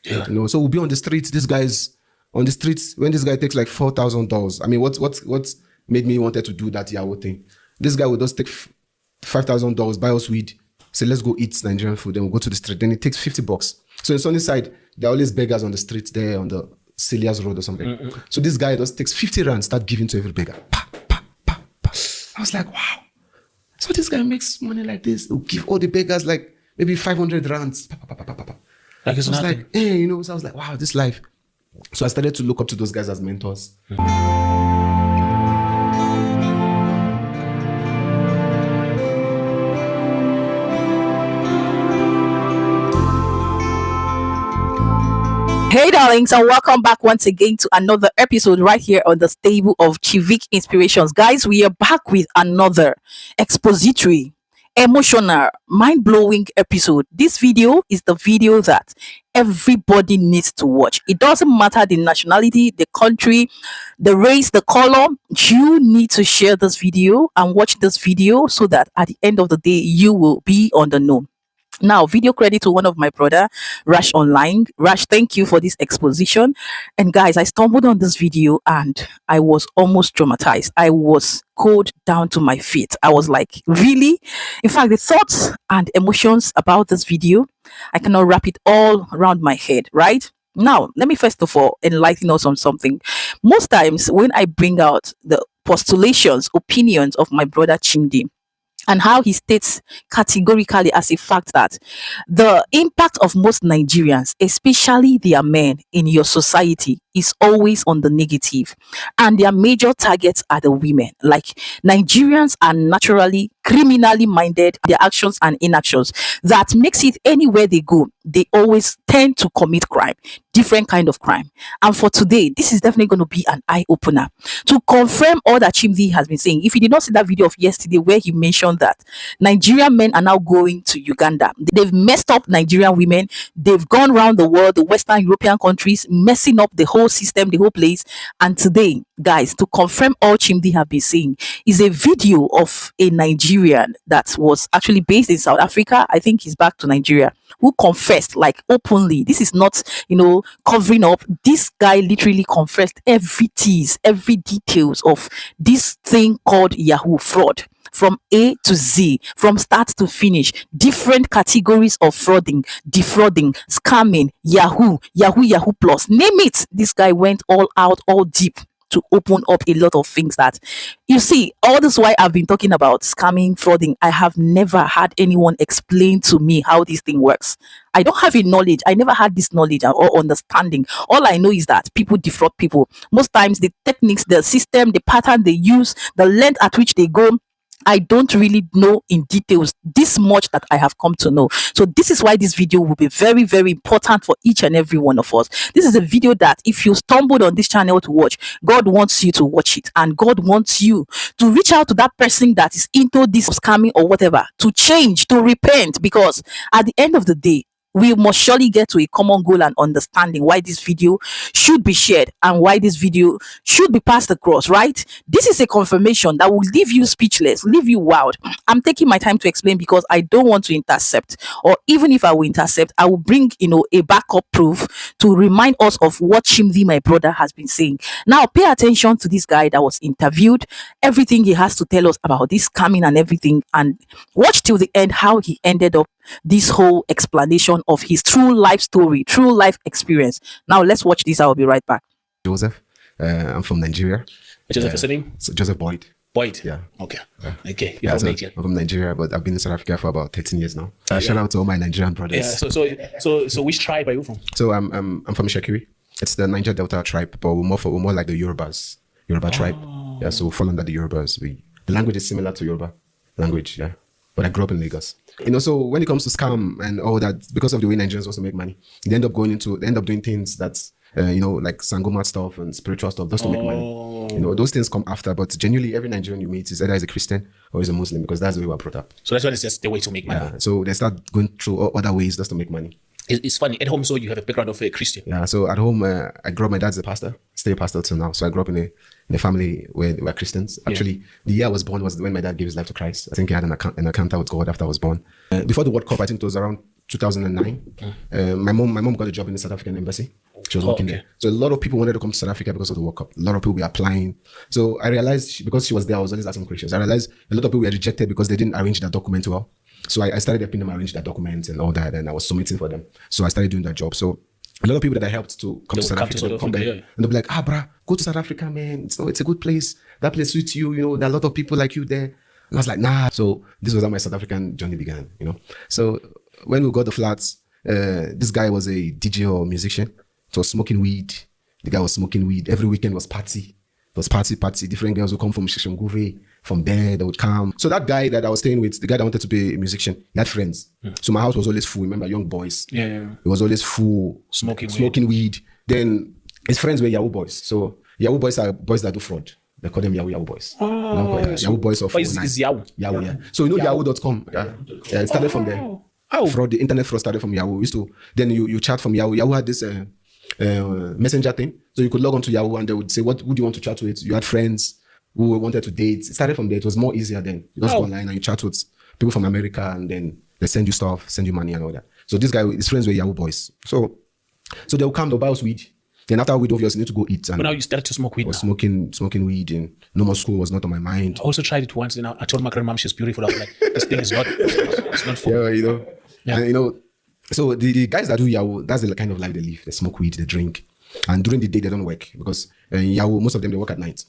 Yeah. You know, so we'll be on the streets. This guy's on the streets when this guy takes like $4,000. I mean, what made me wanted to do that Yahoo thing? This guy would just take $5,000, buy us weed, say let's go eat Nigerian food, then we'll go to the street. Then it takes $50. So in Sunnyside, there are always beggars on the streets there on the Celia's Road or something. Mm-hmm. So this guy just takes 50 rand, start giving to every beggar. Pa, pa, pa, pa. I was like, wow. So this guy makes money like this. He'll give all the beggars like maybe 500 rands. Pa, pa, pa, pa, pa, pa. Like it's nothing. Like, hey, you know, so I was like, wow, this life. So I started to look up to those guys as mentors. Hey darlings, and welcome back once again to another episode right here on the stable of Civic Inspirations. Guys, we are back with another expository, emotional, mind-blowing episode. This video is the video that everybody needs to watch. It doesn't matter the nationality, the country, the race, the color. You need to share this video and watch this video so that at the end of the day, you will be on the know. Now, video credit to one of my brother, Rash Online. Rash, thank you for this exposition. And guys, I stumbled on this video and I was almost traumatized. I was cold down to my feet. I was like, really? In fact, the thoughts and emotions about this video, I cannot wrap it all around my head, right? Now, let me first of all enlighten us on something. Most times when I bring out the postulations, opinions of my brother Chimdi, and how he states categorically as a fact that the impact of most Nigerians, especially their men in your society, is always on the negative, and their major targets are the women. Like, Nigerians are naturally criminally minded, their actions and inactions, that makes it anywhere they go, they always tend to commit crime, different kind of crime. And for today, this is definitely going to be an eye-opener to confirm all that Chimdi has been saying. If you did not see that video of yesterday where he mentioned that Nigerian men are now going to Uganda, they've messed up Nigerian women, they've gone around the world, the Western European countries, messing up the whole system, the whole place. And today, guys, to confirm all Chimdi have been saying, is a video of a Nigerian that was actually based in South Africa. I think he's back to Nigeria, who confessed like openly. This is not, you know, covering up. This guy literally confessed every tease, every details of this thing called Yahoo fraud, from A to Z, from start to finish, different categories of frauding, defrauding, scamming, Yahoo Plus, name it. This guy went all out, all deep to open up a lot of things that, you see, all this why I've been talking about scamming, frauding. I have never had anyone explain to me how this thing works. I don't have a knowledge. I never had this knowledge or understanding. All I know is that people defraud people. Most times the techniques, the system, the pattern they use, the length at which they go, I don't really know in details this much that I have come to know. So this is why this video will be very, very important for each and every one of us. This is a video that if you stumbled on this channel to watch, God wants you to watch it. And God wants you to reach out to that person that is into this scamming or whatever, to change, to repent, because at the end of the day, we must surely get to a common goal and understanding why this video should be shared and why this video should be passed across, right? This is a confirmation that will leave you speechless, leave you wowed. I'm taking my time to explain because I don't want to intercept, or even if I will intercept, I will bring, you know, a backup proof to remind us of what Chimdi, my brother, has been saying. Now, pay attention to this guy that was interviewed, everything he has to tell us about this scamming and everything, and watch till the end how he ended up this whole explanation of his true life story, true life experience. Now let's watch this. I'll be right back. Joseph, I'm from Nigeria. Joseph, what's your name? So Joseph Boyd. Boyd. Yeah. Okay. Okay. You're from Nigeria. I'm from Nigeria, but I've been in South Africa for about 13 years now. Shout out to all my Nigerian brothers. Yeah. So which tribe are you from? So I'm from Shekiri. It's the Niger Delta tribe, but we're more like the Yoruba tribe. Yeah. So we fall under the Yorubas. The language is similar to Yoruba language. Yeah. But I grew up in Lagos. You know, so when it comes to scam and all that, because of the way Nigerians also make money, they end up doing things that's, you know, like Sangoma stuff and spiritual stuff just to make money. You know, those things come after, but genuinely every Nigerian you meet is either is a Christian or is a Muslim, because that's the way we're brought up. So that's why it's just the way to make money. Yeah, so they start going through other ways just to make money. It's funny. At home, so you have a background of a Christian. Yeah, so at home, I grew up, my dad's a pastor, still a pastor till now. So I grew up in a family where they were Christians. Actually, the year I was born was when my dad gave his life to Christ. I think he had an encounter with God after I was born. Before the World Cup, I think it was around 2009. My mom got a job in the South African embassy. She was working there. So a lot of people wanted to come to South Africa because of the World Cup. A lot of people were applying. So I realized, because she was there, I was always asking questions. I realized a lot of people were rejected because they didn't arrange their document well. So I started helping them arrange their documents and all that, and I was submitting for them. So I started doing that job. So a lot of people that I helped to come to South Africa, they'll come there, and they'll be like, bruh, go to South Africa, man. It's a good place. That place suits you. You know, there are a lot of people like you there. And I was like, nah. So this was how my South African journey began, you know. So when we got the flats, this guy was a DJ or musician. So smoking weed. The guy was smoking weed. Every weekend was party. It was party. Different girls would come from Shishimguve, from there, they would come. So that guy that I was staying with, the guy that wanted to be a musician, he had friends. So my house was always full. Remember, young boys. Yeah. It was always full. Smoking weed. Then his friends were Yahoo boys. So Yahoo boys are boys that do fraud. They call them Yahoo boys. Yahoo boys of is Yahoo. Yahoo, yeah. So you know Yahoo.com. Yeah, it started from there. Fraud, the internet fraud started from Yahoo. Then you chat from Yahoo. Yahoo had this messenger thing. So you could log on to Yahoo and they would say, what would you want to chat with? You had friends who wanted to date. It started from there. It was more easier then. You just go online and you chat with people from America, and then they send you stuff, send you money and all that. So this guy, his friends were Yahoo boys. So they'll come, they'll buy us weed. Then after weed, obviously, you need to go eat. And but now you started to smoke weed. I was smoking weed, and no more school was not on my mind. I also tried it once, and I told my grandmom she's beautiful. I was like, this thing is not, it's not for me. Yeah. And so the guys that do Yahoo, that's the kind of life they live. They smoke weed, they drink. And during the day, they don't work because in Yahoo, most of them, they work at night.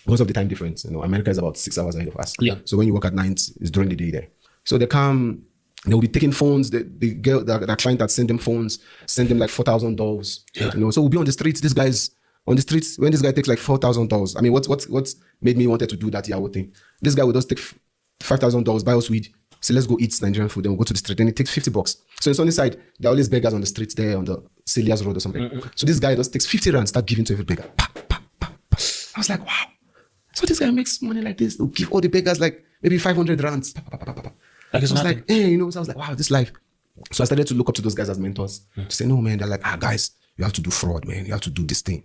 Most of the time difference. America is about 6 hours ahead of us. Yeah. So when you work at night, it's during the day there. So they come, they'll be taking phones. The client that send them phones, send them like $4,000. Yeah. So we'll be on the streets. This guy's on the streets. When this guy takes like $4,000, I mean, what's made me wanted to do that Yahoo thing? This guy would just take $5,000, buy us weed. So let's go eat Nigerian food. Then we'll go to the street. Then it takes $50. So it's on the side. There are always beggars on the streets there on the Celia's Road or something. So this guy just takes 50 rand, start giving to every beggar. Pa, pa, pa, pa. I was like, wow. So this guy makes money like this. He'll give all the beggars like maybe 500 rands. Pa, pa, pa, pa, pa. Like so I was like, hey, so I was like, wow, this life. So I started to look up to those guys as mentors. To say, no, man, they're like, guys, you have to do fraud, man. You have to do this thing.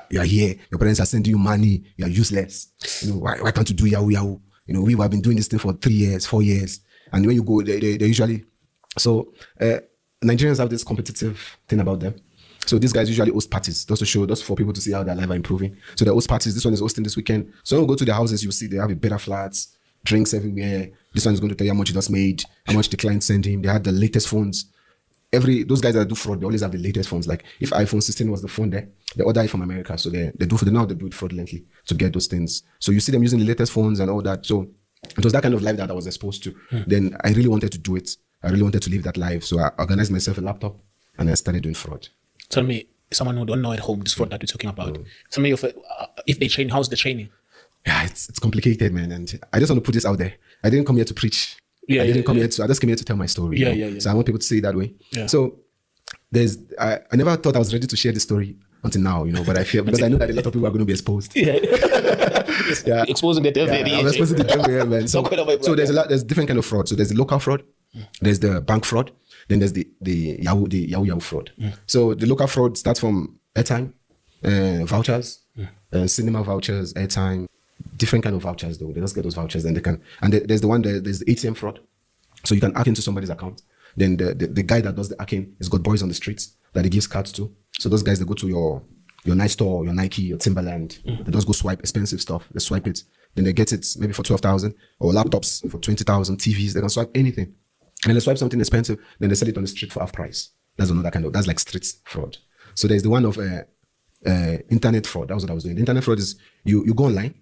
You're here. Your parents are sending you money. You're useless. Why can't you do Yahoo? We have been doing this thing for 3 years, 4 years. And when you go, they usually... So Nigerians have this competitive thing about them. So these guys usually host parties just for people to see how their life are improving. So they host parties. This one is hosting this weekend. So when we go to their houses, you see they have a better flats, drinks everywhere. This one is going to tell you how much he just made, how much the client sent him. They had the latest phones. Those guys that do fraud, they always have the latest phones. Like if iPhone 16 was the phone there, they order it from America. So they do it fraudulently to get those things. So you see them using the latest phones and all that. So it was that kind of life that I was exposed to. Then I really wanted to do it. I really wanted to live that life. So I organized myself a laptop and I started doing fraud. Tell me, someone who don't know at home, this fraud that we're talking about. Tell me if they train, how's the training? Yeah, it's complicated, man. And I just want to put this out there. I didn't come here to preach. I just came here to tell my story. Yeah. So I want people to see it that way. Yeah. So I never thought I was ready to share this story until now, but I feel, because I know that a lot of people are going to be exposed. Yeah. Exposing the devil. I'm exposing the devil, man. So there's different kind of fraud. So there's the local fraud, there's the bank fraud, then there's the Yahoo fraud. So the local fraud starts from airtime, vouchers, cinema vouchers, airtime, different kind of vouchers though. They just get those vouchers, then they can. And there's the ATM fraud. So you can hack into somebody's account. Then the guy that does the hacking has got boys on the streets that he gives cards to. So those guys, they go to your Nice store, your Nike, your Timberland. They just go swipe expensive stuff. They swipe it. Then they get it maybe for 12,000, or laptops for 20,000, TVs. They can swipe anything. And they swipe something expensive, then they sell it on the street for half price. That's another that's like street fraud. So there's the one of internet fraud. That was what I was doing. The internet fraud is you go online,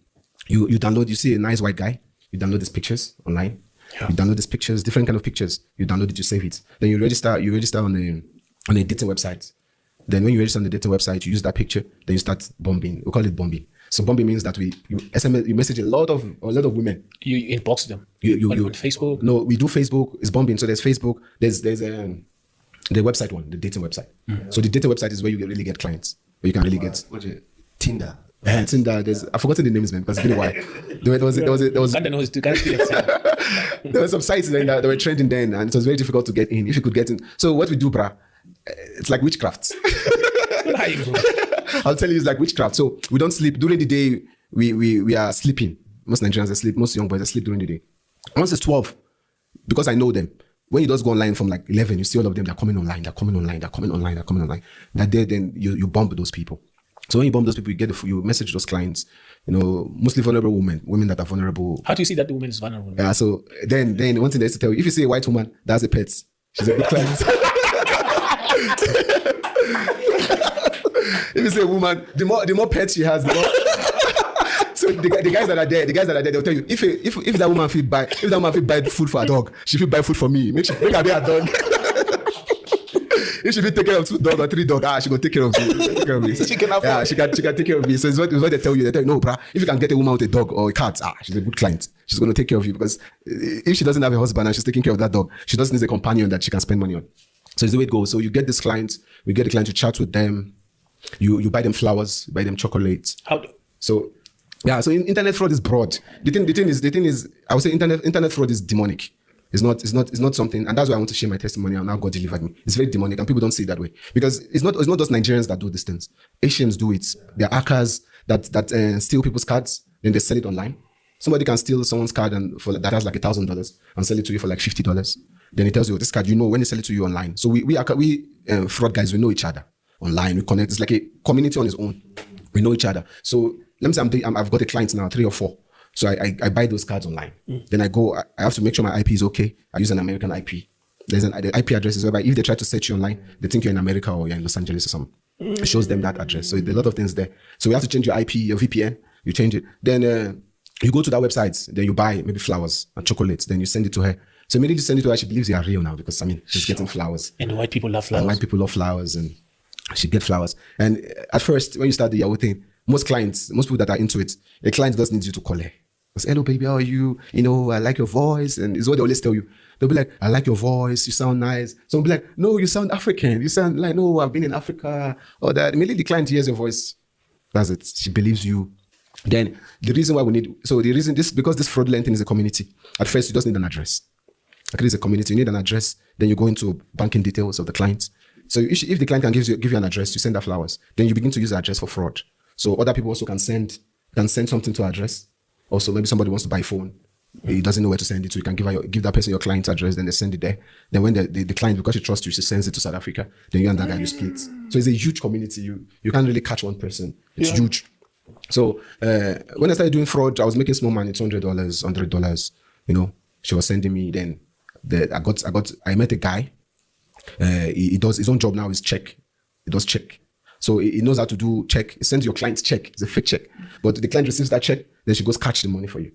you download, you see a nice white guy, you download these pictures online. Yeah. You download these pictures, different kind of pictures. You download it, you save it. Then you register on a dating website. Then when you register on the dating website, you use that picture, then you start bombing. We call it bombing. So bombing means that you message a lot of women. You inbox them. You on Facebook? No, we do Facebook. It's bombing. So there's Facebook. There's the website one, the dating website. So the dating website is where you really get clients. Where you can really get Tinder. Tinder. I've forgotten the names, man, because it's been a while. There were some sites that were trending then, and it was very difficult to get in. If you could get in. So what we do, brah, it's like witchcraft. I'll tell you, it's like witchcraft. So we don't sleep. During the day, we are sleeping. Most Nigerians are sleep. Most young boys are sleep during the day. Once it's 12, because I know them, when you just go online from like 11, you see all of them, they're coming online. That day, then you bump those people. So when you bump those people, you message those clients, mostly vulnerable women that are vulnerable. How do you see that the woman is vulnerable? Yeah, so then one thing that's to tell you, if you see a white woman that has a pet, she's a good client. If you say a woman, the more pets she has, the more. So the guys that are there, they'll tell you if that woman feel buy food for a dog, she feel buy food for me. Make her be a dog. If she feel take care of 2 dogs or 3 dogs, she gonna take care of me. So she can take care of me. So it's what they tell you. They tell you, no, bruh, if you can get a woman with a dog or a cat, she's a good client. She's gonna take care of you, because if she doesn't have a husband and she's taking care of that dog, she just needs a companion that she can spend money on. So it's the way it goes. So you get this client, we get the client to chat with them. You buy them flowers, you buy them chocolates. So internet fraud is broad. The thing is, I would say internet fraud is demonic. It's not something, and that's why I want to share my testimony on how God delivered me. It's very demonic, and people don't see it that way, because it's not just Nigerians that do these things. Asians do it. There are hackers that steal people's cards, then they sell it online. Somebody can steal someone's card that has like $1,000 and sell it to you for like $50. Then he tells you, this card, when they sell it to you online. So we fraud guys, we know each other online. We connect. It's like a community on its own. We know each other. So let me say I've got a client now, 3 or 4. So I buy those cards online. Then I have to make sure my IP is okay. I use an American IP. The IP address is whereby if they try to search you online, they think you're in America or you're in Los Angeles or something. It shows them that address. So there's a lot of things there. So we have to change your IP, your VPN. You change it. Then you go to that website. Then you buy maybe flowers and chocolates. Then you send it to her. So immediately you send it to her. She believes you are real now, because she's getting flowers. And white people love flowers. And white people love flowers, and she gets flowers. And at first, when you start the Yahoo thing, most people that are into it, a client just needs you to call her. Say, hello, baby, how are you? I like your voice. And it's what they always tell you. They'll be like, I like your voice. You sound nice. Some will be like, no, you sound African. You sound like, no, I've been in Africa. Or that. Immediately the client hears your voice. That's it. She believes you. Then the reason why because this fraudulent thing is a community. At first, you just need an address. Like, it is a community. You need an address. Then you go into banking details of the client. So if the client can give you an address, you send her flowers. Then you begin to use the address for fraud. So other people also can send something to address. Also, maybe somebody wants to buy a phone. He doesn't know where to send it to. You can give that person your client's address, then they send it there. Then when the client, because she trusts you, she sends it to South Africa. Then you and that guy, you split. So it's a huge community. You can't really catch one person. It's huge. So when I started doing fraud, I was making small money, $200, $100. She was sending me. Then I met a guy. He does his own job now is check. He does check. So he knows how to do check. He sends your client's check. It's a fake check. But the client receives that check, then she goes catch the money for you.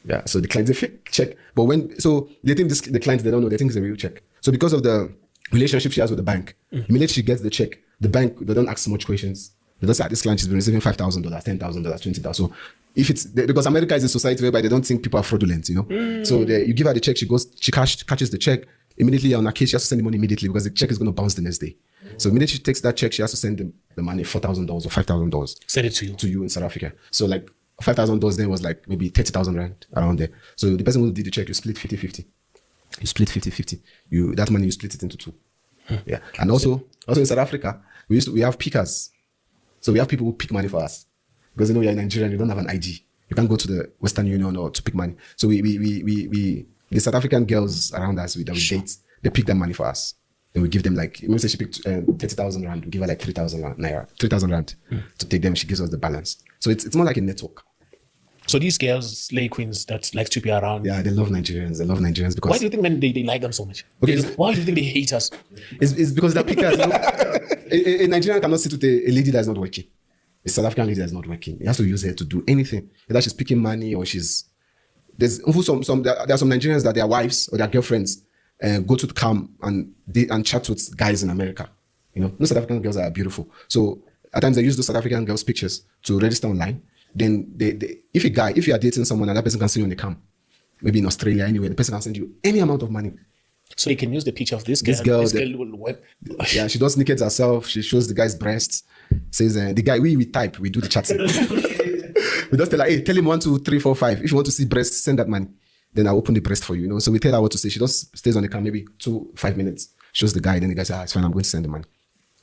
Yeah. So the client's a fake check. But they think the clients, they don't know, they think it's a real check. So because of the relationship she has with the bank, immediately she gets the check, the bank, they don't ask much questions. They just say, this client has been receiving $5,000, $10,000, $20,000. So because America is a society whereby they don't think people are fraudulent, So you give her the check, she catches the check. Immediately on her case, she has to send the money immediately, because the check is going to bounce the next day. So immediately she takes that check, she has to send the money, $4,000 or $5,000. Send it to you. To you in South Africa. So like $5,000 then was like maybe 30,000 rand around there. So the person who did the check, you split 50-50. You split 50-50. That money, you split it into 2. Yeah. And also in South Africa, we have pickers. So we have people who pick money for us. Because you're Nigerian, you don't have an ID. You can't go to the Western Union or to pick money. So the South African girls around us that we date, they pick that money for us. Then we give them like, say she picked 30,000 rand, we give her like 3,000 rand to take them. She gives us the balance. So it's more like a network. So these girls, slay queens that like to be around. Yeah, they love Nigerians. Because why do you think they like them so much? Okay, why do you think they hate us? It's because they're pickers. A Nigerian cannot sit with a lady that's not working. A South African lady that's not working. He has to use her to do anything. Either she's picking money or there are some Nigerians that their wives or their girlfriends go to the camp and chat with guys in America. No South African girls are beautiful. So at times they use those South African girls' pictures to register online. Then if you are dating someone and that person can see you on the camp, maybe in Australia, anywhere, the person can send you any amount of money. So you can use the picture of this girl. This girl will work. Yeah, she does naked herself. She shows the guy's breasts. Says the guy, we type, we do the chatting. We just tell her, hey, tell him 1, 2, 3, 4, 5. If you want to see breasts, send that money. Then I'll open the breast for you. So we tell her what to say. She just stays on the cam maybe 5 minutes. Shows the guy. Then the guy says, it's fine, I'm going to send the money.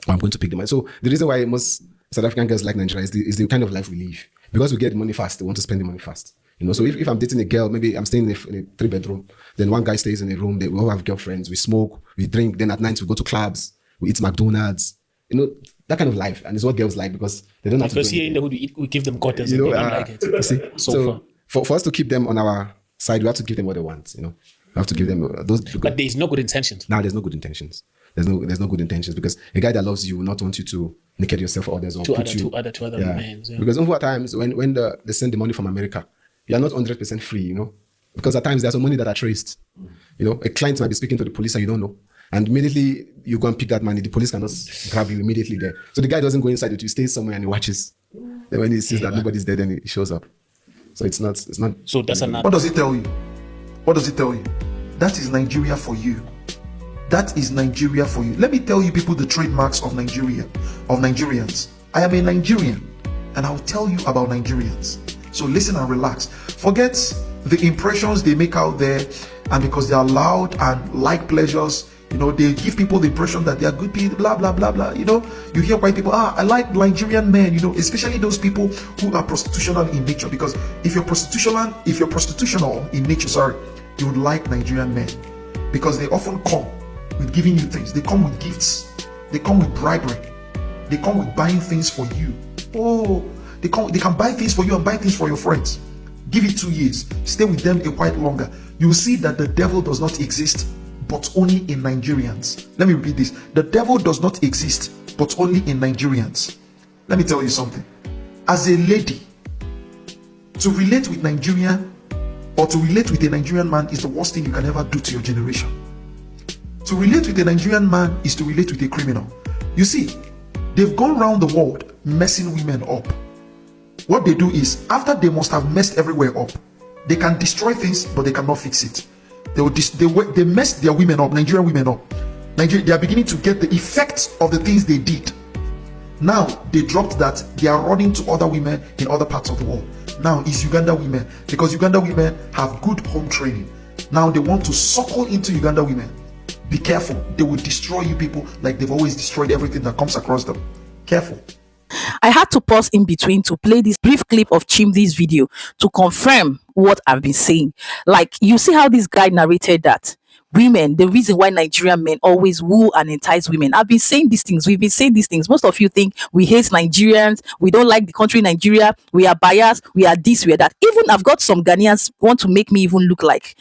I'm going to pick the money. So the reason why most South African girls like Nigeria is the kind of life we live. Because we get money fast, they want to spend the money fast. So if I'm dating a girl, maybe I'm staying in a 3-bedroom, then one guy stays in a room, we all have girlfriends, we smoke, we drink, then at night we go to clubs, we eat McDonald's, that kind of life. And it's what girls like because they don't have to do Because here in the hood, we give them quarters and they don't like it. You see? So for us to keep them on our side, we have to give them what they want, We have to give them those. But there's no good intentions. No, there's no good intentions. There's no good intentions because a guy that loves you will not want you to naked yourself for others or to put other men. Yeah. Because over times when they send the money from America, you are not 100% free, because at times there's some money that are traced. A client might be speaking to the police and you don't know. And immediately you go and pick that money, the police cannot grab you immediately there. So the guy doesn't go inside it, he stays somewhere and he watches. Then when he sees that nobody's there, then he shows up. So it's not. So that's another. What does it tell you? What does it tell you? That is Nigeria for you. That is Nigeria for you. Let me tell you people the trademarks of Nigeria, of Nigerians. I am a Nigerian and I'll tell you about Nigerians. So listen and relax. Forget the impressions they make out there, and because they are loud and like pleasures, they give people the impression that they are good people, blah, blah, blah, blah. You hear white people, I like Nigerian men, especially those people who are prostitutional in nature. Because if you're prostitutional in nature, you would like Nigerian men. Because they often come with giving you things. They come with gifts. They come with bribery. They come with buying things for you. They can buy things for you and buy things for your friends. Give it 2 years. Stay with them a while longer. You will see that the devil does not exist, but only in Nigerians. Let me repeat this. The devil does not exist, but only in Nigerians. Let me tell you something. As a lady, to relate with Nigeria or to relate with a Nigerian man is the worst thing you can ever do to your generation. To relate with a Nigerian man is to relate with a criminal. You see, they've gone around the world messing women up. What they do is, after they must have messed everywhere up, they can destroy things, but they cannot fix it. They mess their women up, Nigerian women up. They are beginning to get the effects of the things they did. Now, they dropped that. They are running to other women in other parts of the world. Now, it's Uganda women, because Uganda women have good home training. Now, they want to suckle into Uganda women. Be careful. They will destroy you people like they've always destroyed everything that comes across them. Careful. I had to pause in between to play this brief clip of Chimdi's video to confirm what I've been saying. Like, you see how this guy narrated that women, the reason why Nigerian men always woo and entice women. I've been saying these things. We've been saying these things. Most of you think we hate Nigerians. We don't like the country Nigeria. We are biased. We are this, we are that. Even I've got some Ghanaians want to make me even look like,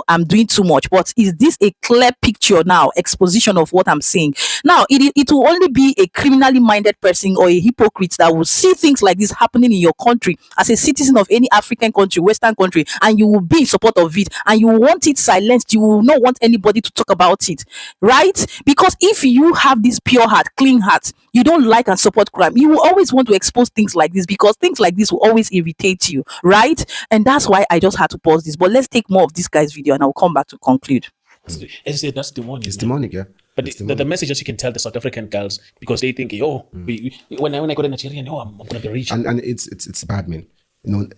I'm doing too much. But is this a clear picture now, exposition of what I'm saying? Now, it will only be a criminally minded person or a hypocrite that will see things like this happening in your country as a citizen of any African country, Western country, and you will be in support of it, and you want it silenced. You will not want anybody to talk about it, right? Because if you have this pure heart, clean heart, you don't like and support crime, you will always want to expose things like this, because things like this will always irritate you, right? And that's why I just had to pause this. But let's take more of this guy's video and I'll come back to conclude. As I said, that's demonic. It's demonic, yeah. But the message that you can tell the South African girls, because they think, when I go to Nigeria, I'm going to be rich. And it's bad, man.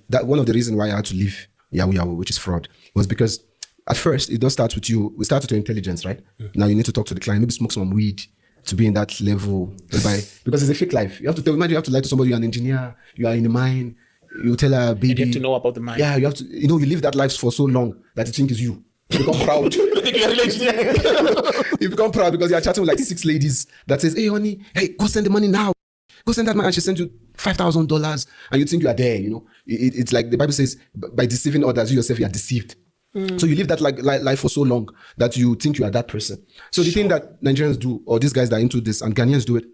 That one of the reasons why I had to leave Yahoo, which is fraud, was because at first, it does start with you. We start with your intelligence, right? Now you need to talk to the client, maybe smoke some weed to be in that level. Because it's a fake life. Imagine you have to lie to somebody, you're an engineer, you are in the mine, you tell her, baby. And you have to know about the mine. Yeah, you have to, you live that life for so long that you think it's you. You become proud. You become proud because you're chatting with like 6 ladies that says, hey, honey, go send the money now. Go send that money. And she sends you $5,000 and you think you are there, It's like the Bible says, by deceiving others, you yourself, you are deceived. So you live that life for so long that you think you are that person. So the thing that Nigerians do, or these guys that are into this, and Ghanaians do it,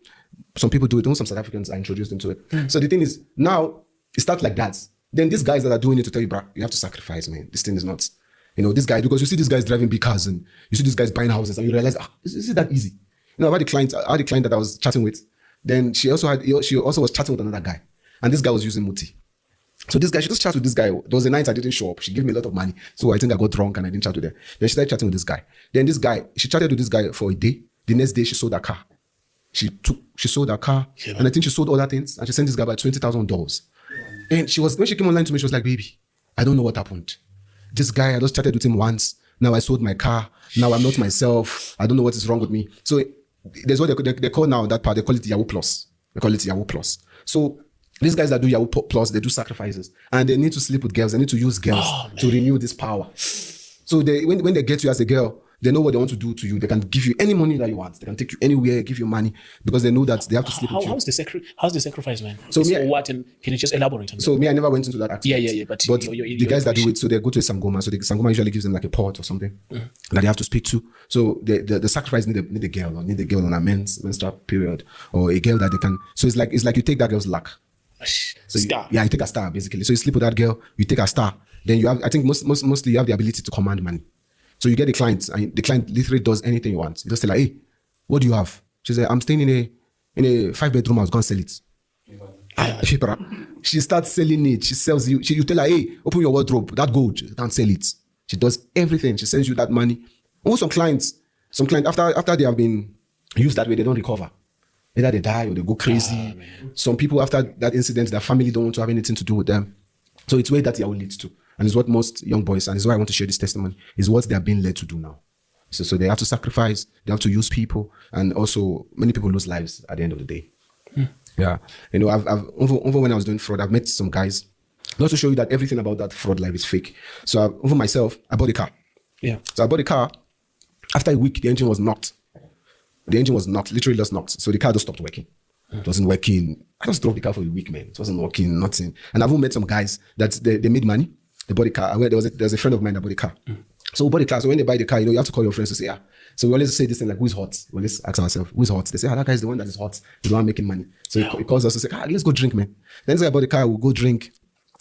some people do it, some South Africans are introduced into it. So the thing is, now it starts like that. Then these guys that are doing it to tell you, bro, you have to sacrifice, man. This thing is not, this guy, because you see these guys driving big cars and you see these guys buying houses and you realize, is it that easy? I had a client that I was chatting with. Then she also was chatting with another guy, and this guy was using Muti. So this guy, she just chatted with this guy. There was a night I didn't show up. She gave me a lot of money. So I think I got drunk and I didn't chat with her. Then she started chatting with this guy. Then this guy, she chatted with this guy for a day. The next day she sold her car. She sold her car. Yeah. And I think she sold other things. And she sent this guy by $20,000. And when she came online to me, she was like, baby, I don't know what happened. This guy, I just chatted with him once. Now I sold my car. Now I'm not myself. I don't know what is wrong with me. So there's what they call now that part. They call it Yahoo Plus. So These guys that do Yahoo Plus, they do sacrifices. And they need to sleep with girls. They need to use girls to renew this power. So when they get you as a girl, they know what they want to do to you. They can give you any money that you want. They can take you anywhere, give you money, because they know that they have to sleep with you. How's the sacrifice, man? So for what? And can you just elaborate on that? So I never went into that aspect. Yeah. But the guys that do it, so they go to a Sangoma. So the Sangoma usually gives them like a pot or something that they have to speak to. So the sacrifice need a girl, or need a girl on a menstrual period, or a girl that they can. So it's like you take that girl's luck. So Star. you take a star basically. So you sleep with that girl, you take a star. Then you have, I think mostly you have the ability to command money. So you get the client, and the client literally does anything you want. You just say like, hey, what do you have? She said, I'm staying in a 5-bedroom house, go and sell it. She starts selling it. She sells you. You tell her, hey, open your wardrobe, that gold, you can't sell it. She does everything. She sends you that money. Almost some clients after they have been used that way, they don't recover. Either they die or they go crazy. Some people after that incident, their family don't want to have anything to do with them. So it's where that Yahoo leads to. And it's what most young boys, and it's why I want to share this testimony, is what they are being led to do now. So they have to sacrifice, they have to use people, and also many people lose lives at the end of the day. Yeah. You know, I've over when I was doing fraud, I've met some guys, not to show you that everything about that fraud life is fake. So over myself, I bought a car. Yeah. So I bought a car. After a week, the engine was knocked. Literally just knocked. So the car just stopped working. It wasn't working. I just drove the car for a week, man. It wasn't working, nothing. And I've even met some guys that they made money. They bought a car. There was a friend of mine that bought a car. So we bought a car. So when they buy the car, you have to call your friends to say, yeah. So we always say this thing like, who's hot? We always ask ourselves, who's hot? They say, that guy is the one that is hot. He's the one making money. So he calls us to say, let's go drink, man. Then this guy bought the car. We'll go drink,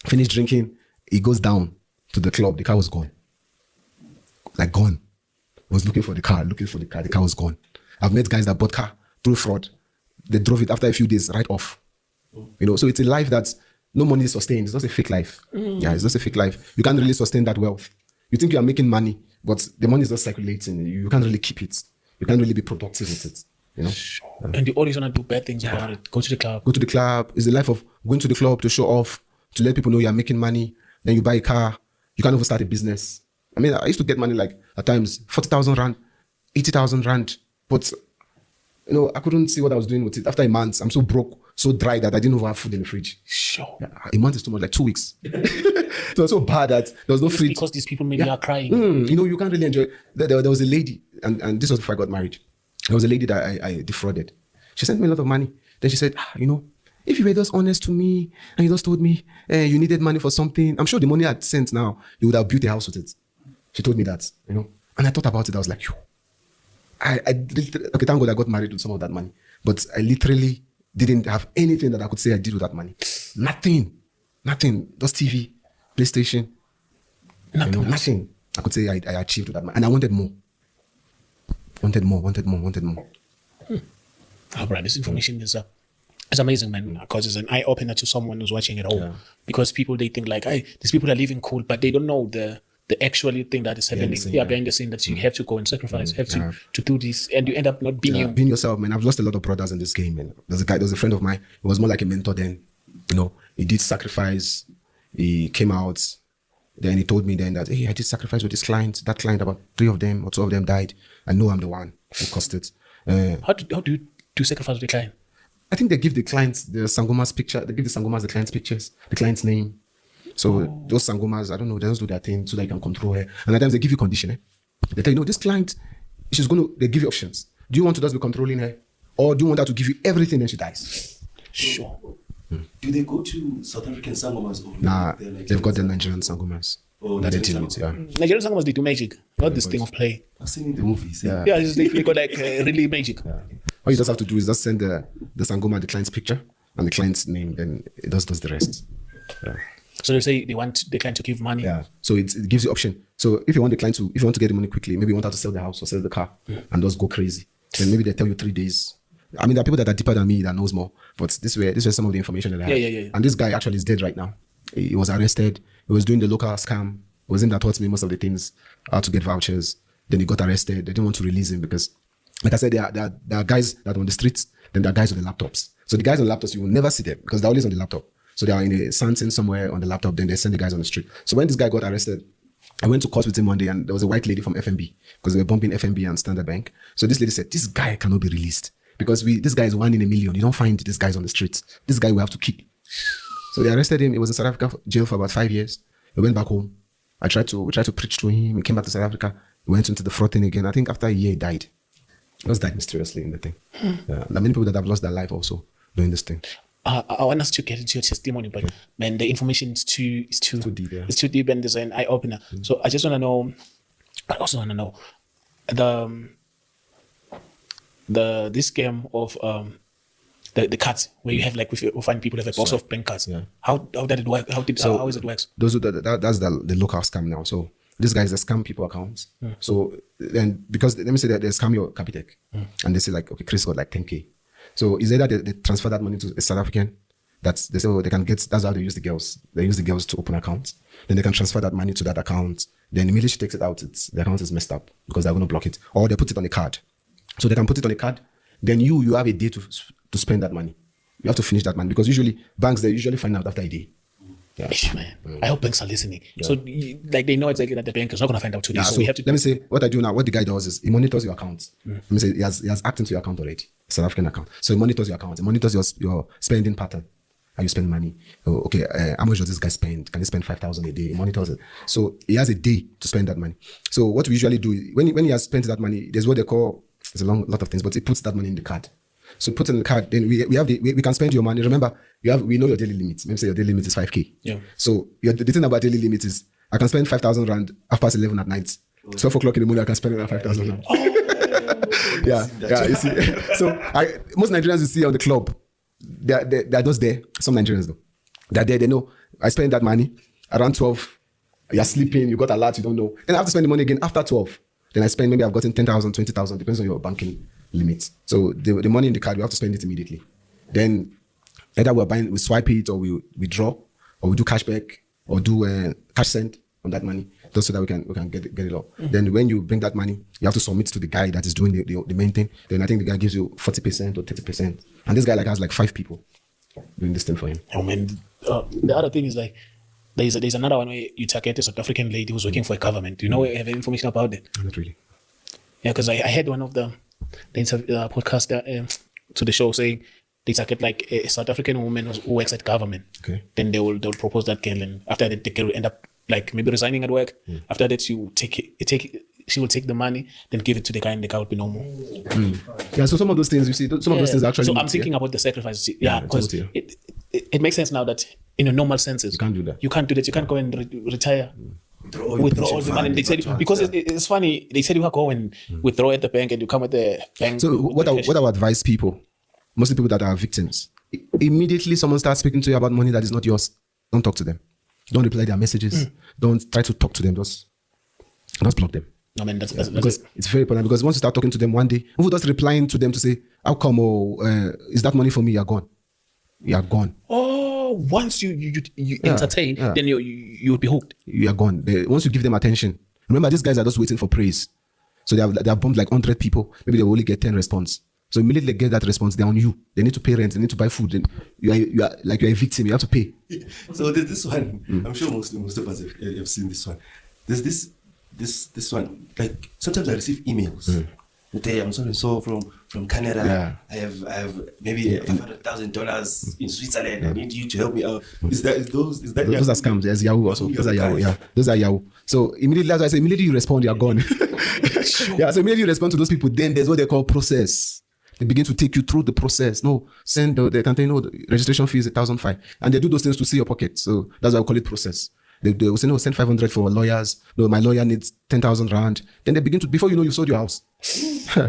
finish drinking. He goes down to the club. The car was gone. Like gone. I was looking for the car. The car was gone. I've met guys that bought car through fraud. They drove it after a few days right off. You know, so it's a life that no money is sustained. It's just a fake life. Yeah, it's just a fake life. You can't really sustain that wealth. You think you are making money, but the money is just circulating. You can't really keep it. You can't really be productive with it. You know? And you always want to do bad things about it. Go to the club. Go to the club. It's the life of going to the club to show off, to let people know you are making money. Then you buy a car. You can't even start a business. I mean, I used to get money like at times 40,000 rand, 80,000 rand. But, you know, I couldn't see what I was doing with it. After a month, I'm so broke, so dry that I didn't even have food in the fridge. Sure. Yeah, a month is too much, like 2 weeks. So it was so bad that there was no fridge. Because these people maybe are crying. You know, you can't really enjoy. There was a lady, and this was before I got married. There was a lady that I defrauded. She sent me a lot of money. Then she said, you know, if you were just honest to me and you just told me you needed money for something, I'm sure the money I'd sent now, you would have built a house with it. She told me that, you know. And I thought about it. I was like, okay, thank God I got married with some of that money. But I literally didn't have anything that I could say I did with that money. Nothing. Just TV, PlayStation. Nothing I could say I achieved with that money. And I wanted more. Wanted more. Oh, bro, this information is it's amazing, man, because it's an eye-opener to someone who's watching at home. Yeah. Because people, they think like, hey, these people are living cool, but they don't know the actual thing that is happening behind the scene, that you have to go and sacrifice, to do this, and you end up not being you. Being yourself, man. I've lost a lot of brothers in this game, man. There was a friend of mine who was more like a mentor then. You know, he did sacrifice. He came out. Then he told me then that, hey, I did sacrifice with this client. That client, about 3 of them or 2 of them died. I know I'm the one who caused it. How do you do sacrifice with the client? I think they give the clients the Sangoma's picture. They give the Sangomas the client's pictures, the client's name. So those Sangomas, I don't know, they just do their thing so that you can control her. And at times they give you condition. They tell you, no, this client, they give you options. Do you want to just be controlling her? Or do you want her to give you everything and she dies? Sure. Do they go to South African Sangomas? Nah, they've got the Nigerian Sangomas. That they deal with, Nigerian Sangomas, they do magic, not this thing of play. I've seen in the movies. Yeah, they got like really magic. Yeah. All you just have to do is just send the Sangoma the client's picture and the client's name, then it does the rest. Yeah. So they say they want the client to give money. Yeah. So it gives you option. So if you want to get the money quickly, maybe you want her to sell the house or sell the car and just go crazy. Then maybe they tell you 3 days. I mean, there are people that are deeper than me that knows more. But this was some of the information that I had. Yeah. And this guy actually is dead right now. He was arrested. He was doing the local scam. It was him that taught me most of the things, how to get vouchers. Then he got arrested. They didn't want to release him because, like I said, there are guys that are on the streets. Then there are guys with the laptops. So the guys on the laptops, you will never see them because they're always on the laptop. So they are in a Santin somewhere on the laptop. Then they send the guys on the street. So when this guy got arrested, I went to court with him one day and there was a white lady from FNB because they were bumping FNB and Standard Bank. So this lady said, this guy cannot be released because this guy is 1 in a million. You don't find these guys on the streets. This guy we have to keep. So they arrested him. He was in South Africa jail for about 5 years. He went back home. We tried to preach to him. He came back to South Africa. He went into the fraud thing again. I think after a year, he died. He just died mysteriously in the thing. There are many people that have lost their life also doing this thing. I want us to get into your testimony, but man, the information is too deep. Yeah. It's too deep, and there's an eye opener. So I just want to know. I also want to know this game of the cards where you have like we find people have a box of playing cards. Yeah. How did it work? How is it works? That's the local scam now. So these guys they scam people accounts. So then because let me say that they scam your Capitec, and they say like, okay, Chris got like 10K. So is either they transfer that money to a South African. They say they can get. That's how they use the girls. They use the girls to open accounts. Then they can transfer that money to that account. Then immediately she takes it out. The account is messed up because they're going to block it, or they put it on a card. So they can put it on a card. Then you have a day to spend that money. You have to finish that money because usually banks they usually find out after a day. Yeah. Man, I hope banks are listening. Yeah. So like they know exactly that the bank is not going to find out today. So we have to. Let me say what I do now. What the guy does is he monitors your account. Let me say he has hacked into your account already, South African account. So he monitors your account. He monitors your spending pattern. How you spend money. Oh, okay, how much does this guy spend? Can he spend 5,000 a day? He monitors it. So he has a day to spend that money. So what we usually do when he has spent that money, there's what they call. There's a lot of things, but he puts that money in the card. So put in the card, then we can spend your money. Remember, we know your daily limit. Maybe say your daily limit is 5K. Yeah. So the thing about daily limit is I can spend 5,000 rand 11:30 at night. 12 o'clock in the morning, I can spend around 5,000 rand. Yeah. You see. So most Nigerians you see on the club, they're just there. Some Nigerians though, they're there. They know I spend that money around 12. You're sleeping. You got a lot. You don't know. Then I have to spend the money again after 12. Then I spend maybe I've gotten 10,000, 20,000, depends on your banking limit. So the money in the card, we have to spend it immediately. Then either we swipe it or we withdraw or we do cashback or do cash send on that money just so that we can get it up. Then when you bring that money, you have to submit to the guy that is doing the main thing. Then I think the guy gives you 40% or 30%. And this guy has like 5 people doing this thing for him. Oh man, the other thing is like there's another one where you target a South African lady who's working for a government. Do you know have information about it? Not really. Yeah, because I heard one of the podcaster to the show saying they target like a South African woman who works at government. Okay. Then they'll propose that girl, and after that the girl will end up like maybe resigning at work. After that she will she will take the money, then give it to the guy, and the guy will be normal. Yeah, so some of those things you see, some of those things actually. So I'm thinking about the sacrifices. Yeah, because it makes sense now that in a normal senses you can't do that. You can't do that. You can't go and retire. Withdraw all the money. They said because it's funny. They said you can go and withdraw at the bank, and you come at the bank. So what I would advise people, mostly people that are victims, immediately someone starts speaking to you about money that is not yours, don't talk to them. Don't reply their messages. Don't try to talk to them. Just block them. No, man, that's because it's very important. Because once you start talking to them one day, if you just replying to them to say, "How come? Is that money for me?" You're gone. You are gone. Oh, once you entertain, then you'll be hooked. You are gone. Once you give them attention, remember these guys are just waiting for praise. So they have bombed like 100 people. Maybe they will only get 10 response. So immediately they get that response, they're on you. They need to pay rent. They need to buy food. Then you are like you're a victim. You have to pay. So there's this one. I'm sure most of us have seen this one. There's this one. Like sometimes I receive emails. Today I'm so from Canada. Yeah. I have maybe $500,000 in Switzerland. I need you to help me out. Those are scams. There's Yahoo also. Those are Yahoo. Yeah, those are Yahoo. So immediately, as I say, immediately you respond, you're gone. Yeah. So immediately you respond to those people. Then there's what they call process. They begin to take you through the process. No, they can tell you, the registration fee is 1,500, and they do those things to see your pocket. So that's why we call it process. They will say, no, send 500 for lawyers. No, my lawyer needs 10,000 rand. Then they begin to, before you know, you sold your house.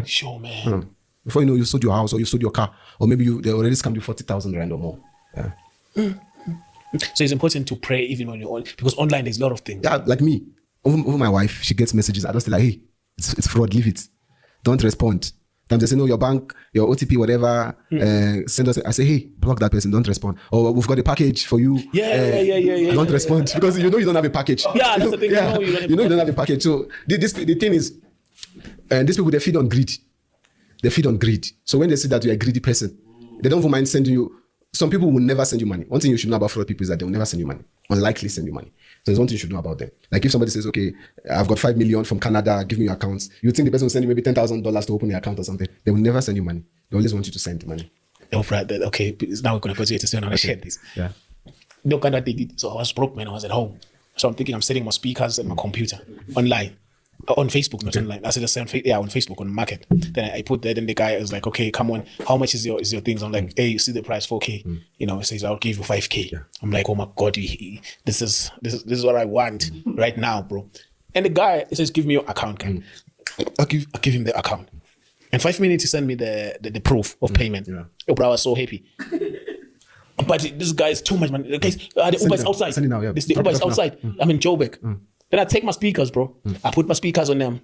Sure, man. Before you know, you sold your house or you sold your car, or maybe they already scammed you 40,000 rand or more. Yeah. So it's important to pray even when you're on, because online there's a lot of things. Yeah, like me, over my wife, she gets messages. I just say like, hey, it's fraud, leave it. Don't respond. Then they say, no, your bank, your OTP, whatever, send us. I say, hey, block that person, don't respond. Or we've got a package for you. Don't respond because you know you don't have a package. Yeah, that's the thing. Yeah. You know you don't have a package. So the thing is, these people, they feed on greed. They feed on greed. So when they see that you're a greedy person, they don't mind sending you. Some people will never send you money. One thing you should know about fraud people is that they will never send you money. Unlikely send you money. So there's one thing you should know about them. Like if somebody says, okay, I've got 5 million from Canada, give me your accounts. You think the person will send you maybe $10,000 to open your account or something. They will never send you money. They always want you to send money. Oh, brother, okay, now we're going to proceed to say, I'm going to share this. Yeah. No, kind of they did. So I was broke, man. I was at home. So I'm thinking I'm setting my speakers and my computer online. On Facebook, not online. I said, on Facebook, on the market. Then I put that, and the guy was like, okay, come on, how much is your things? I'm like, hey, you see the price, 4K. You know, he says, I'll give you 5K. Yeah. I'm like, oh my God, this is what I want right now, bro. And the guy says, give me your account, guy. I'll give him the account. In 5 minutes, he sent me the proof of payment. Yeah. Oh, bro, I was so happy. But this guy is too much, man. The Uber is outside. The Uber is outside. I'm in Joburg. Then I take my speakers, bro. I put my speakers on them,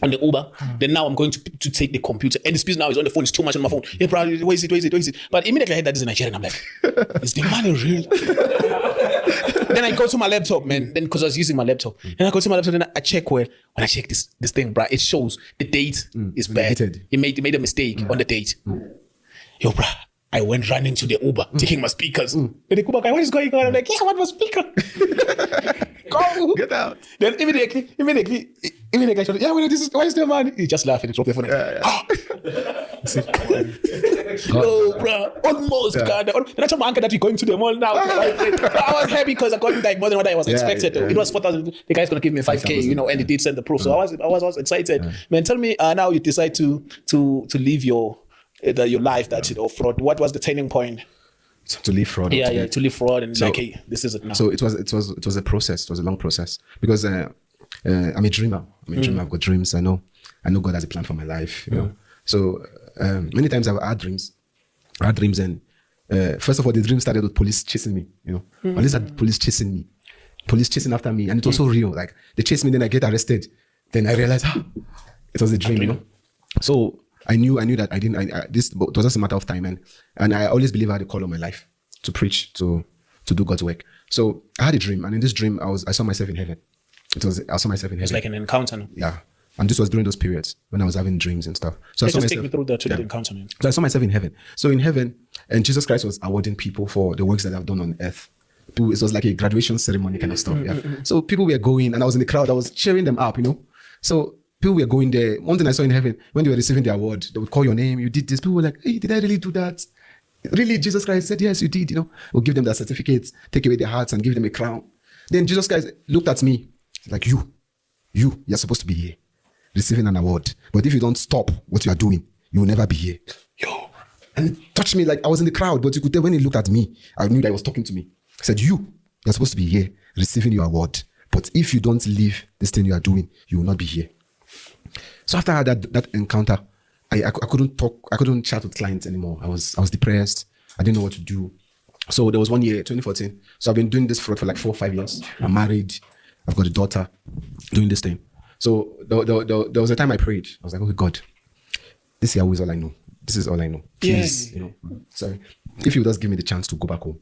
on the Uber. Then now I'm going to take the computer. And the speaker now is on the phone. It's too much on my phone. Yeah, bro, where is it? But immediately I heard that this is Nigerian. I'm like, is the money real? Then I go to my laptop, man. Then because I was using my laptop. Then I go to my laptop and I check when I check this thing, bro, it shows the date is bad. He made a mistake on the date. Yo, bro. I went running to the Uber, taking my speakers. And the Uber guy, what is going on? I'm like, yeah, what was speaker? Go! Get out. Then immediately, I showed, yeah, why is the man? He just laughed and dropped the phone. Oh, bro, almost. God. Then I told my uncle that we're going to the mall now. I was happy because I got like more than what I was expected. It was 4,000. The guy's going to give me 5K, you know, and he did send the proof. So I was excited. Man, tell me, now you decide to leave your life that fraud. What was the turning point? To leave fraud. To leave fraud and like, hey, this is it now. So it was a process. It was a long process because I'm a dreamer. I've got dreams. I know God has a plan for my life. You know. So many times I've had dreams. And first of all, the dream started with police chasing me. You know, at least had police chasing after me, and it was so real. Like they chase me, then I get arrested. Then I realized it was a dream. You know, so. I knew that this was just a matter of time, and I always believe I had a call on my life to preach, to do God's work. So I had a dream, and in this dream, I saw myself in heaven. I saw myself in heaven. It's like an encounter. No? Yeah, and this was during those periods when I was having dreams and stuff. So just take me through that encounter. Man. So I saw myself in heaven. So in heaven, and Jesus Christ was awarding people for the works that I've done on earth. It was like a graduation ceremony kind of stuff. Yeah. So people were going, and I was in the crowd. I was cheering them up, you know. So people were going there. One thing I saw in heaven, when they were receiving the award, they would call your name. You did this. People were like, hey, did I really do that? Really, Jesus Christ said, yes, you did. You know, we'll give them their certificates, take away their hearts and give them a crown. Then Jesus Christ looked at me like, you're supposed to be here, receiving an award. But if you don't stop what you are doing, you will never be here. Yo. And it touched me like I was in the crowd, but you could tell when he looked at me, I knew that he was talking to me. He said, you're supposed to be here, receiving your award. But if you don't leave this thing you are doing, you will not be here. So after I had that encounter, I couldn't talk, I couldn't chat with clients anymore. I was depressed. I didn't know what to do. So there was one year, 2014. So I've been doing this for like 4 or 5 years. I'm married. I've got a daughter doing this thing. So there was a time I prayed. I was like, okay, God, this Yahoo is all I know. This is all I know. Please, you know, sorry. If you just give me the chance to go back home,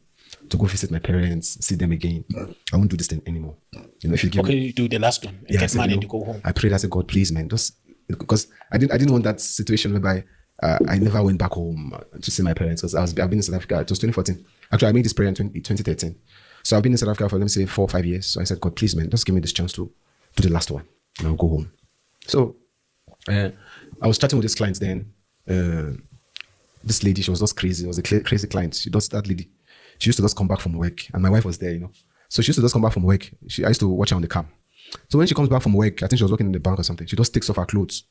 to go visit my parents, see them again, I won't do this thing anymore. You know, if you give me, you do the last one and get money to go home. I prayed, I said, God, please, man, just because I didn't want that situation whereby I never went back home to see my parents because I've been in South Africa. It was 2014. Actually, I made this prayer in 2013. So I've been in South Africa for, let me say, 4 or 5 years. So I said, God, please, man, just give me this chance to do the last one and I'll go home. So I was chatting with this client then. This lady, she was just crazy. It was a crazy client. That lady, she used to just come back from work and my wife was there, you know. So she used to just come back from work. I used to watch her on the cam. So when she comes back from work, I think she was working in the bank or something. She just takes off her clothes,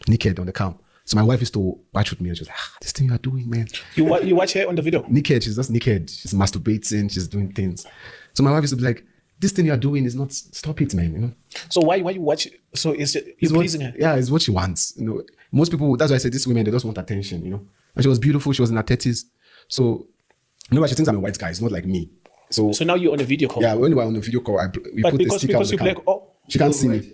naked on the cam. So my wife used to watch with me and she was like, this thing you are doing, man. You watch her on the video? Naked, she's just naked. She's masturbating, she's doing things. So my wife used to be like, this thing you are doing is not, stop it, man, you know. So why you watch, so it's pleasing her? Yeah, it's what she wants, you know. Most people, that's why I said these women, they just want attention, you know. And she was beautiful, she was in her 30s. So, you know, she thinks I'm a white guy, it's not like me. So now you're on a video call? Yeah, when we were on the video call, we put the sticker on the cam. She can't see me.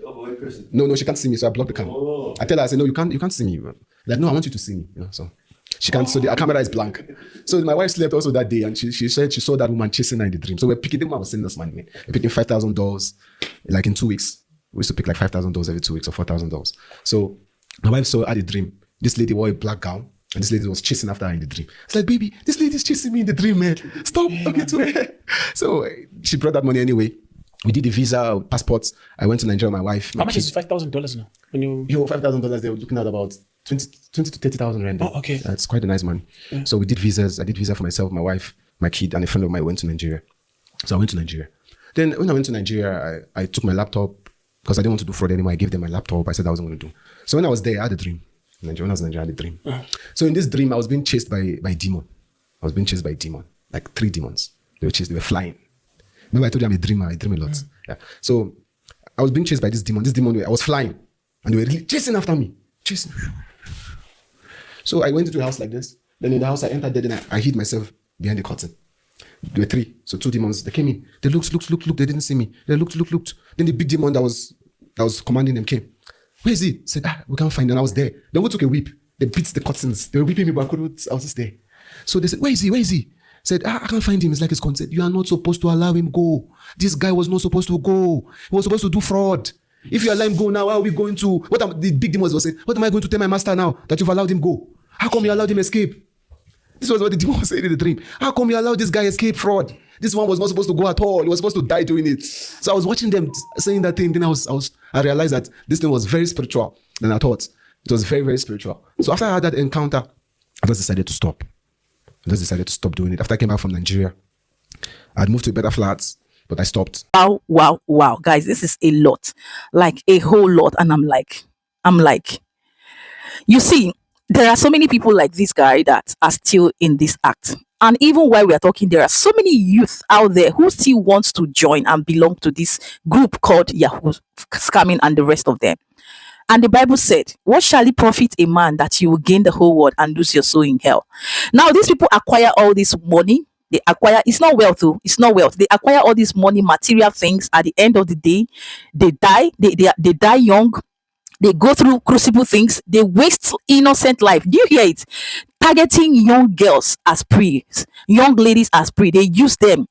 No, she can't see me, so I blocked the camera. I tell her, I said, no, you can't see me. Like, no, I want you to see me. You know, so she can't. So the camera is blank. So my wife slept also that day, and she said she saw that woman chasing her in the dream. So we're picking them. I was sending us money, man. We're picking $5,000, like in 2 weeks. We used to pick like $5,000 every 2 weeks or $4,000. So my wife saw at the dream. This lady wore a black gown, and this lady was chasing after her in the dream. It's like, baby, this lady's chasing me in the dream, man. Stop talking to her. So she brought that money anyway. We did the visa, passports. I went to Nigeria with my wife. How much is $5,000 now? When you $5,000, they were looking at about 20 to 30,000 rand. Oh, okay. That's quite a nice money. Yeah. So we did visas. I did visa for myself, my wife, my kid, and a friend of mine went to Nigeria. So I went to Nigeria. Then when I went to Nigeria, I took my laptop because I didn't want to do fraud anymore. I gave them my laptop. I said I wasn't going to do. So when I was there, I had a dream. When I was in Nigeria, I had a dream. So in this dream, I was being chased by demon. I was being chased by a demon, like 3 demons. They were flying. Remember I told you I'm a dreamer. I dream a lot. Yeah. So I was being chased by this demon. I was flying. And they were really chasing after me. Chasing. So I went into the house like this. Then in the house, I entered there. Then I hid myself behind the curtain. There were 3. So 2 demons. They came in. They looked. They didn't see me. They looked. Then the big demon that was commanding them came. Where is he? Said, we can't find him. And I was there. Then we took a whip. They beat the curtains. They were whipping me, but I was just there. So they said, where is he? Said, I can't find him. It's like his consent. You are not supposed to allow him go. This guy was not supposed to go. He was supposed to do fraud. If you allow him go now, how are we going to... the big demons was saying, what am I going to tell my master now that you've allowed him go? How come you allowed him escape? This was what the demon was saying in the dream. How come you allowed this guy escape fraud? This one was not supposed to go at all. He was supposed to die doing it. So I was watching them saying that thing. Then I realized that this thing was very spiritual than I thought. It was very, very spiritual. So after I had that encounter, I just decided to stop. Doing it. After I came back from Nigeria, I'd moved to better flats, but I stopped. Wow. Guys, this is a lot. Like a whole lot. And I'm like, you see, there are so many people like this guy that are still in this act. And even while we are talking, there are so many youth out there who still wants to join and belong to this group called Yahoo Scamming and the rest of them. And the Bible said, what shall it profit a man that you will gain the whole world and lose your soul in hell? Now, these people acquire all this money. It's not wealth though. It's not wealth. They acquire all this money, material things. At the end of the day, they die. They die young. They go through crucible things. They waste innocent life. Do you hear it? Targeting young girls as preys, young ladies as prey. They use them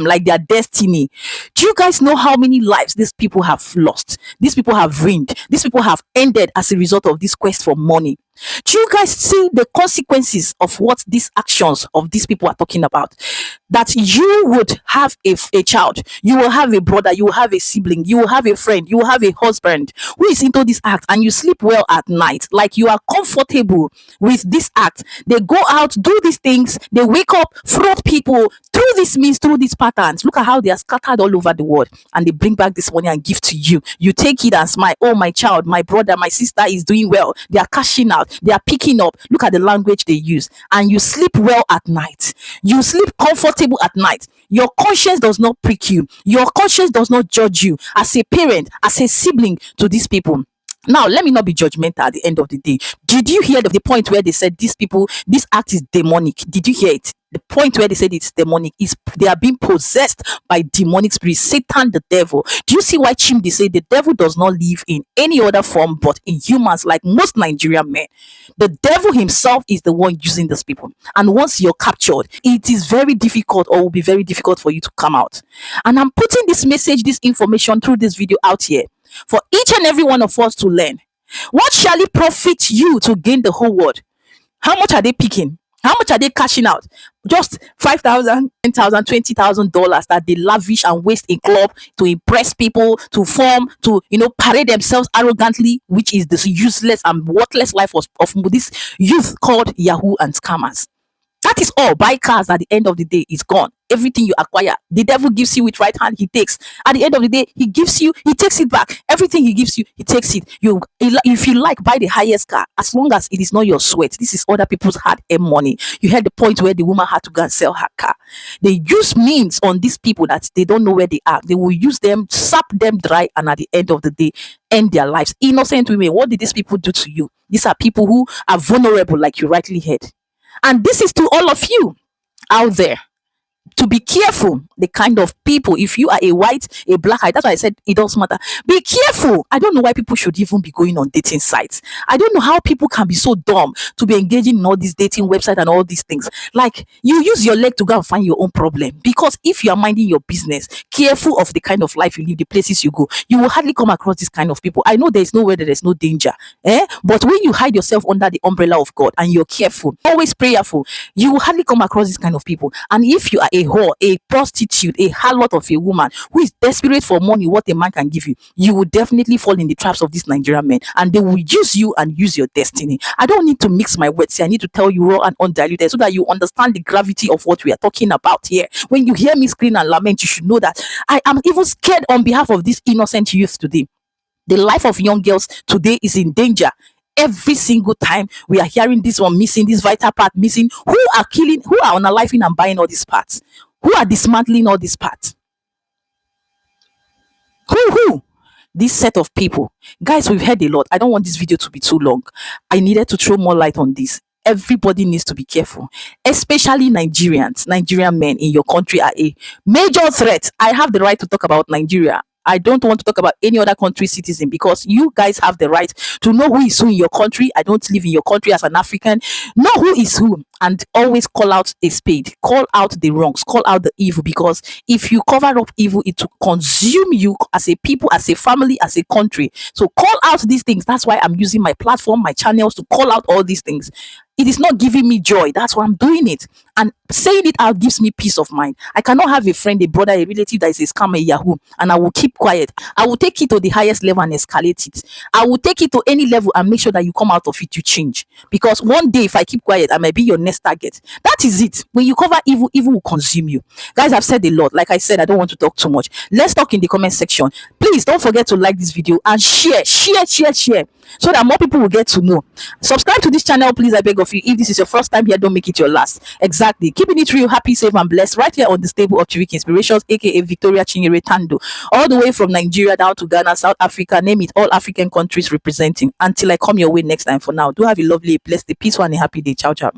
like their destiny. Do you guys know how many lives these people have lost? These people have ruined. These people have ended as a result of this quest for money. Do you guys see the consequences of what these actions of these people are talking about? That you would have a child, you will have a brother, you will have a sibling, you will have a friend, you will have a husband who is into this act, and you sleep well at night, like you are comfortable with this act. They go out, do these things, they wake up, fraud people through this means, through these patterns. Look at how they are scattered all over the world, and they bring back this money and give to you. You take it and smile. Oh, my child, my brother, my sister is doing well. They are cashing out. They are picking up. Look at the language they use. And you sleep well at night. You sleep comfortable at night. Your conscience does not prick you. Your conscience does not judge you as a parent, as a sibling to these people. Now, let me not be judgmental at the end of the day. Did you hear the point where they said these people, this act is demonic? Did you hear it? The point where they said it's demonic is they are being possessed by demonic spirits, Satan, the devil. Do you see why Chimdi say the devil does not live in any other form but in humans, like most Nigerian men? The devil himself is the one using these people. And once you're captured, it is very difficult, or will be very difficult for you to come out. And I'm putting this message, this information through this video out here for each and every one of us to learn. What shall it profit you to gain the whole world? How much are they picking? How much are they cashing out? Just $5,000, $10,000, $20,000 that they lavish and waste in club to impress people, to form, to parade themselves arrogantly, which is this useless and worthless life of this youth called Yahoo and scammers. That is all. Buy cars at the end of the day, it's gone. Everything you acquire, the devil gives you with right hand, he takes. At the end of the day, he gives you, he takes it back. Everything he gives you, he takes it. If you like, buy the highest car, as long as it is not your sweat. This is other people's hard-earned money. You heard the point where the woman had to go and sell her car. They use means on these people that they don't know where they are. They will use them, sap them dry, and at the end of the day, end their lives. Innocent women, what did these people do to you? These are people who are vulnerable, like you rightly heard. And this is to all of you out there, to be careful the kind of people. If you are a white, a black eye, that's why I said it doesn't matter. Be careful. I don't know why people should even be going on dating sites. I don't know how people can be so dumb to be engaging in all these dating websites and all these things. Like, you use your leg to go and find your own problem. Because if you are minding your business, careful of the kind of life you live, the places you go, you will hardly come across this kind of people. I know there is nowhere that there's no danger, but when you hide yourself under the umbrella of God and you're careful, always prayerful, you will hardly come across this kind of people. And if you are a a whore, a prostitute, a harlot of a woman who is desperate for money, what a man can give you, you will definitely fall in the traps of these Nigerian men, and they will use you and use your destiny. I don't need to mix my words here. I need to tell you raw and undiluted so that you understand the gravity of what we are talking about here. When you hear me scream and lament, you should know that I am even scared on behalf of these innocent youth today. The life of young girls today is in danger. Every single time we are hearing this one missing, this vital part missing, who are killing, who are unaliving and buying all these parts? Who are dismantling all these parts? Who? This set of people. Guys, we've heard a lot. I don't want this video to be too long. I needed to throw more light on this. Everybody needs to be careful, especially Nigerians. Nigerian men in your country are a major threat. I have the right to talk about Nigeria. I don't want to talk about any other country citizen, because you guys have the right to know who is who in your country. I don't live in your country as an African. Know who is who, and always call out a spade. Call out the wrongs. Call out the evil, because if you cover up evil, it will consume you as a people, as a family, as a country. So call out these things. That's why I'm using my platform, my channels, to call out all these things. It is not giving me joy. That's why I'm doing it. And saying it out gives me peace of mind. I cannot have a friend, a brother, a relative that is a scammer, a Yahoo, and I will keep quiet. I will take it to the highest level and escalate it. I will take it to any level and make sure that you come out of it, you change. Because one day, if I keep quiet, I might be your next target. That is it. When you cover evil, evil will consume you. Guys, I've said a lot. Like I said, I don't want to talk too much. Let's talk in the comment section. Please don't forget to like this video and share, so that more people will get to know. Subscribe to this channel, please, I beg of you. If this is your first time here, don't make it your last. Exactly. Keeping it real, happy, safe, and blessed, right here on the stable of Civic Inspirations, aka Victoria Chinyere Tando, all the way from Nigeria down to Ghana, South Africa, name it, all African countries representing. Until I come your way next time. For now, do have a lovely, blessed, peaceful, and a happy day. Ciao, ciao.